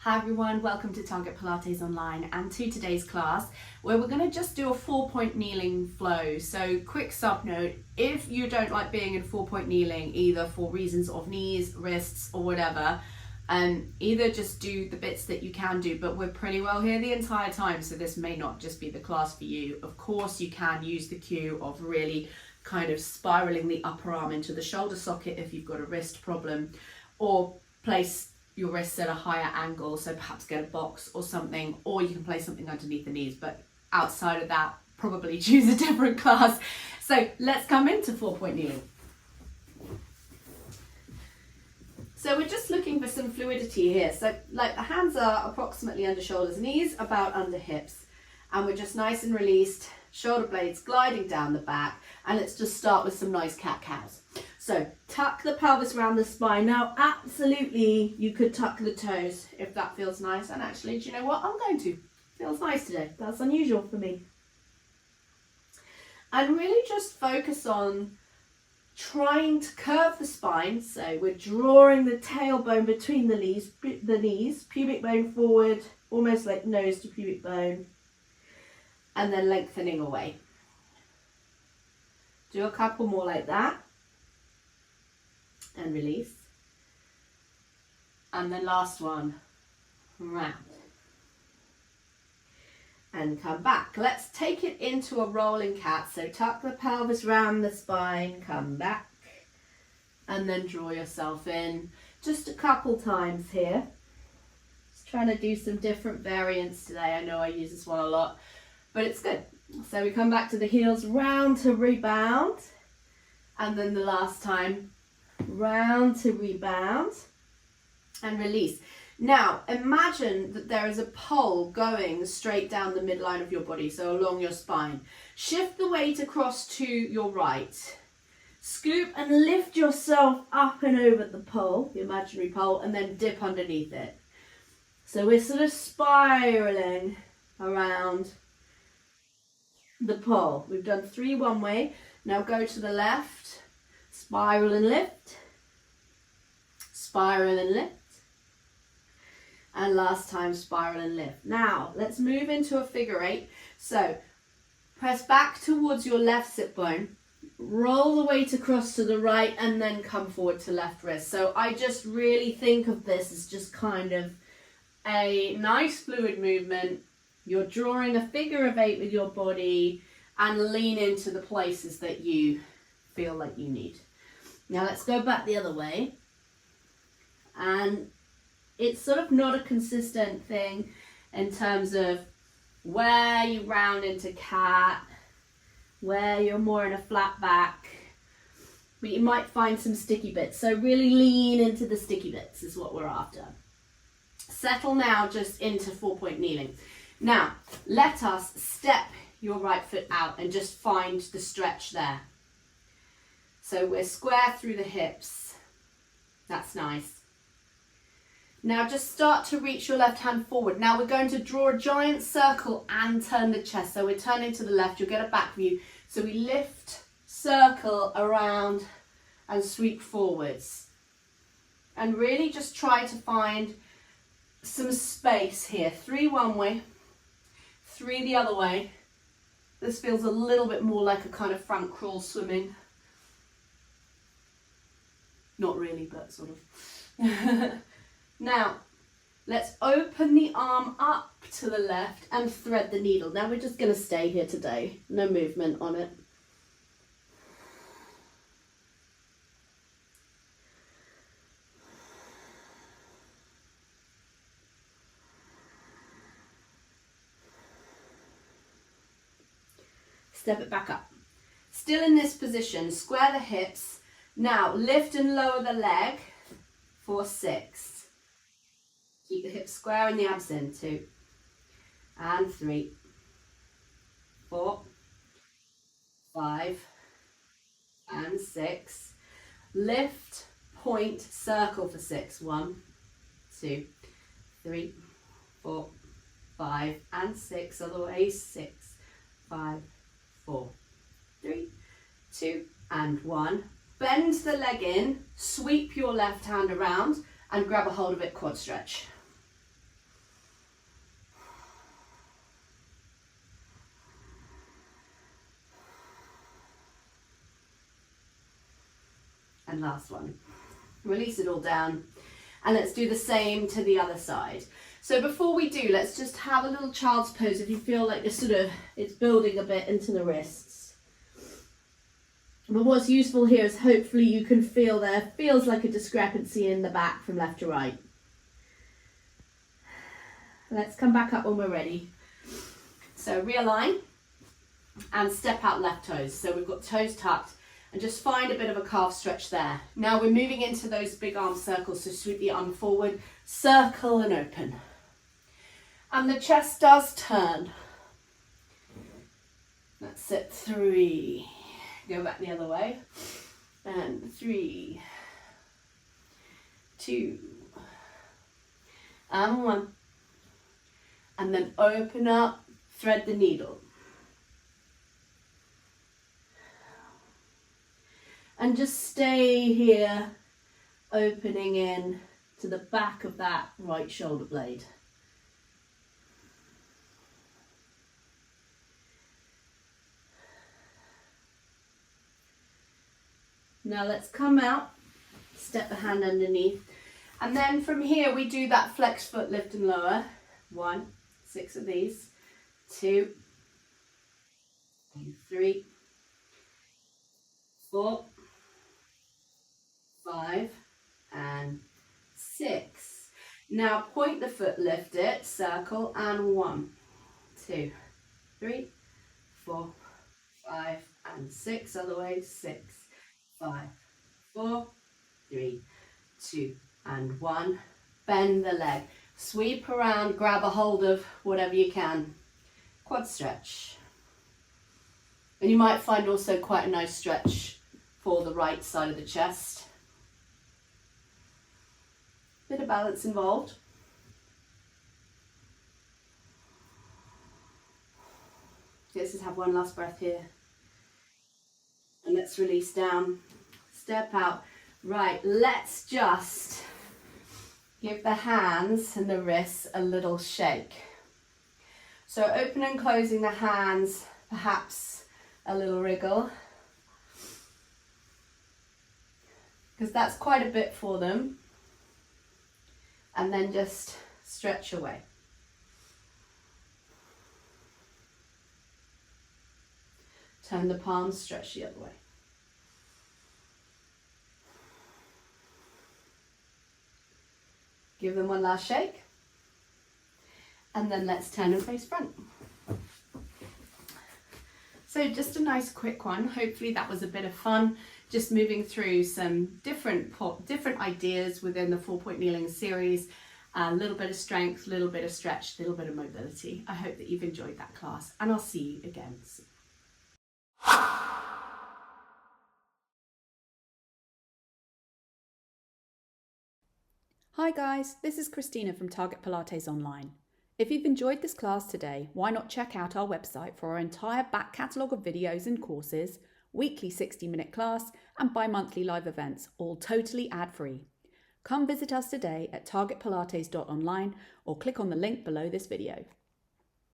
Hi everyone, welcome to Target Pilates Online and to today's class where we're going to just do a 4-point kneeling flow. So quick sub note, if you don't like being in 4-point kneeling either for reasons of knees, wrists or whatever, either just do the bits that you can do, but we're pretty well here the entire time, so this may not just be the class for you. Of course you can use the cue of really kind of spiraling the upper arm into the shoulder socket if you've got a wrist problem, or place your wrists at a higher angle, so perhaps get a box or something, or you can place something underneath the knees, but outside of that, probably choose a different class. So let's come into 4-point kneeling. So we're just looking for some fluidity here. So like the hands are approximately under shoulders, knees about under hips, and we're just nice and released, shoulder blades gliding down the back, and let's just start with some nice cat-cows. So tuck the pelvis around the spine. Now, absolutely, you could tuck the toes if that feels nice. And actually, do you know what? I'm going to. Feels nice today. That's unusual for me. And really just focus on trying to curve the spine. So we're drawing the tailbone between the knees, pubic bone forward, almost like nose to pubic bone, and then lengthening away. Do a couple more like that. And release. And then last one, round. And come back. Let's take it into a rolling cat. So tuck the pelvis round the spine, come back, and then draw yourself in. Just a couple times here. Just trying to do some different variants today. I know I use this one a lot, but it's good. So we come back to the heels, round to rebound, and then the last time, round to rebound and release. Now imagine that there is a pole going straight down the midline of your body, so along your spine. Shift the weight across to your right. Scoop and lift yourself up and over the pole, the imaginary pole, and then dip underneath it. So we're sort of spiraling around the pole. We've done 3 one way. Now go to the left. Spiral and lift, spiral and lift, and last time spiral and lift. Now let's move into a figure 8. So press back towards your left sit bone, roll the weight across to the right, and then come forward to left wrist. So I just really think of this as just kind of a nice fluid movement. You're drawing a figure of 8 with your body and lean into the places that you feel like you need. Now let's go back the other way, and it's sort of not a consistent thing in terms of where you round into cat, where you're more in a flat back, but you might find some sticky bits. So really lean into the sticky bits is what we're after. Settle now just into 4-point kneeling. Now let us step your right foot out and just find the stretch there. So we're square through the hips. That's nice. Now just start to reach your left hand forward. Now we're going to draw a giant circle and turn the chest. So we're turning to the left. You'll get a back view. So we lift, circle around and sweep forwards. And really just try to find some space here. 3 one way, 3 the other way. This feels a little bit more like a kind of front crawl swimming. Not really, but sort of. Now, let's open the arm up to the left and thread the needle. Now we're just going to stay here today. No movement on it. Step it back up. Still in this position, square the hips. Now lift and lower the leg for 6. Keep the hips square and the abs in. 2 and 3, 4, 5 and 6. Lift, point, circle for 6. 1, 2, 3, 4, 5 and 6. Other way. 6, 5, 4, 3, 2 and 1. Bend the leg in, sweep your left hand around and grab a hold of it, quad stretch. And last one. Release it all down. And let's do the same to the other side. So before we do, let's just have a little child's pose if you feel like it's building a bit into the wrists. But what's useful here is hopefully you can feel there feels like a discrepancy in the back from left to right. Let's come back up when we're ready. So realign and step out left toes. So we've got toes tucked and just find a bit of a calf stretch there. Now we're moving into those big arm circles. So sweep the arm forward, circle and open. And the chest does turn. That's it, 3. Go back the other way. And 3, 2, and 1. And then open up, thread the needle. And just stay here, opening in to the back of that right shoulder blade. Now let's come out, step the hand underneath. And then from here we do that flex foot lift and lower. 1, 6 of these, 2, 3, 4, 5, and 6. Now point the foot, lift it, circle, and 1, 2, 3, 4, 5, and 6. Other way, 6, 5, 4, 3, 2, and 1. Bend the leg. Sweep around, grab a hold of whatever you can. Quad stretch. And you might find also quite a nice stretch for the right side of the chest. Bit of balance involved. Let's just have one last breath here. And let's release down. Step out. Right, let's just give the hands and the wrists a little shake. So open and closing the hands, perhaps a little wriggle, because that's quite a bit for them. And then just stretch away. Turn the palms, stretch the other way. Give them one last shake. And then let's turn and face front. So just a nice quick one. Hopefully that was a bit of fun. Just moving through some different ideas within the 4-point kneeling series. A little bit of strength, a little bit of stretch, a little bit of mobility. I hope that you've enjoyed that class, and I'll see you again soon. Hi guys, this is Christina from Target Pilates Online. If you've enjoyed this class today, why not check out our website for our entire back catalogue of videos and courses, weekly 60-minute class and bi-monthly live events, all totally ad-free. Come visit us today at targetpilates.online or click on the link below this video.